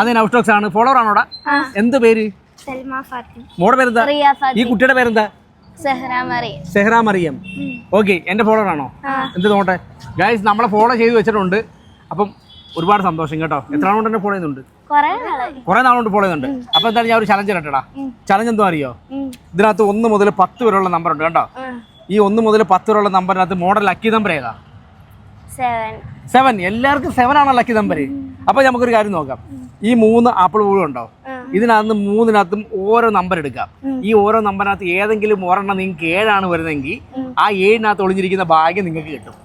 അതെ നൗസ്റ്റോക്സ് ആണ്. ഫോളോവർ ആണോടാ? എന്ത് പേര്? മോടെ പേരെന്താ? ഈ കുട്ടിയുടെ പേരെന്താ? സെഹ്റ മറിയം. ഓക്കെ, എന്റെ ഫോളോവർ ആണോ? എന്ത് നോട്ടെ ഗൈസ്, നമ്മളെ ഫോളോ ചെയ്ത് വെച്ചിട്ടുണ്ട്. അപ്പം ഒരുപാട് സന്തോഷം കേട്ടോ. എത്ര നാളുകൊണ്ട് എന്നെ ഫോളോ ചെയ്യുന്നുണ്ട്? കുറെ നാളുകൊണ്ട് ഫോളോ ചെയ്യുന്നുണ്ട്. അപ്പൊ എന്തായാലും ഞാൻ ഒരു ചലഞ്ച് ഇടട്ടാ. ചലഞ്ച് എന്തോ അറിയോ? ഇതിനകത്ത് 1 മുതൽ 10 വരെയുള്ള നമ്പർ ഉണ്ട് കേട്ടോ. ഈ 1 മുതൽ 10 വരെയുള്ള നമ്പറിനകത്ത് മോഡൽ ലക്കി നമ്പർ ഏതാ? 7. എല്ലാവർക്കും 7 ആണോ ലക്കി നമ്പർ? അപ്പൊ നമുക്കൊരു കാര്യം നോക്കാം. ഈ 3 ആപ്പിൾ പൂളും ഉണ്ടോ? ഇതിനകത്ത് 3-നകത്തും ഓരോ നമ്പർ എടുക്കാം. ഈ ഓരോ നമ്പറിനകത്ത് ഏതെങ്കിലും ഒരെണ്ണം നിങ്ങൾക്ക് 7 ആണ് വരുന്നതെങ്കിൽ ആ 7-നകത്ത് ഒളിഞ്ഞിരിക്കുന്ന ഭാഗ്യം നിങ്ങൾക്ക് കിട്ടും.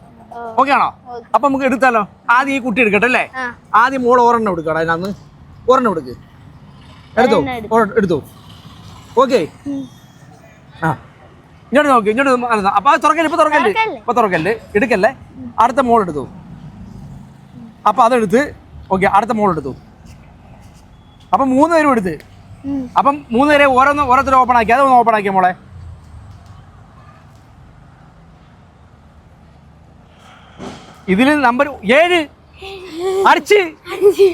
ഓക്കെ ആണോ? അപ്പൊ നമുക്ക് എടുത്താലോ? ആദ്യം ഈ കുട്ടി എടുക്കട്ടെ അല്ലേ? ആദ്യം മോൾ ഒരെണ്ണം എടുക്കണം. അതിനകത്ത് ഒരെണ്ണം എടുത്തു. ഓക്കെ, ആ ഇങ്ങോട്ട് നോക്കി, ഇങ്ങോട്ട്. അപ്പൊ തുറക്കല്ലേ, എടുക്കല്ലേ. അടുത്ത മോൾ എടുത്തു. അപ്പൊ അതെടുത്ത്. ഓക്കെ, അടുത്ത മോൾ എടുത്തു. അപ്പം 3 പേരും എടുത്ത്. അപ്പം 3 പേരെ ഓരോരുത്തരും ഓപ്പൺ ആക്കി. അതൊന്ന് ഓപ്പൺ ആക്കിയ മോളെ. ഇതിൽ നമ്പർ 7 അടിച്ച്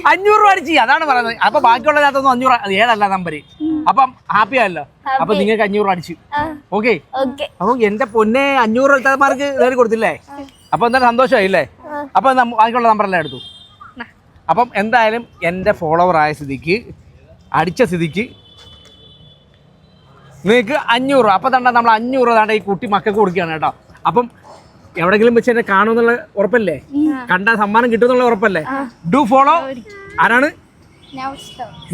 500 രൂപ അടിച്ച്. അതാണ് പറയുന്നത്. അപ്പൊ ബാക്കിയുള്ളതിനകത്തൊന്നും 500, 7 അല്ല നമ്പർ. അപ്പം ഹാപ്പി ആയല്ലോ. അപ്പൊ നിങ്ങൾക്ക് 500 രൂപ അടിച്ചു. ഓക്കെ, അപ്പൊ എന്റെ പൊന്നെ 500 രൂപമാർക്ക് നേടി കൊടുത്തില്ലേ? അപ്പൊ എന്തായാലും സന്തോഷമായില്ലേ? അപ്പൊ ബാക്കിയുള്ള നമ്പറെല്ലാം എടുത്തു. അപ്പം എന്തായാലും എൻ്റെ ഫോളോവർ ആയ സ്ഥിതിക്ക്, അടിച്ച സ്ഥിതിക്ക് നിങ്ങൾക്ക് 500 രൂപ. അപ്പം തന്നെ നമ്മൾ 500 രൂപ ഈ കുട്ടി മക്കൾക്ക് കൊടുക്കുകയാണ് കേട്ടോ. അപ്പം എവിടെയെങ്കിലും വെച്ച് എന്നെ കാണുമെന്നുള്ള ഉറപ്പല്ലേ? കണ്ടാൽ സമ്മാനം കിട്ടുമെന്നുള്ള ഉറപ്പല്ലേ? Do follow. ആരാണ്? നൗസ്റ്റോക്സ്.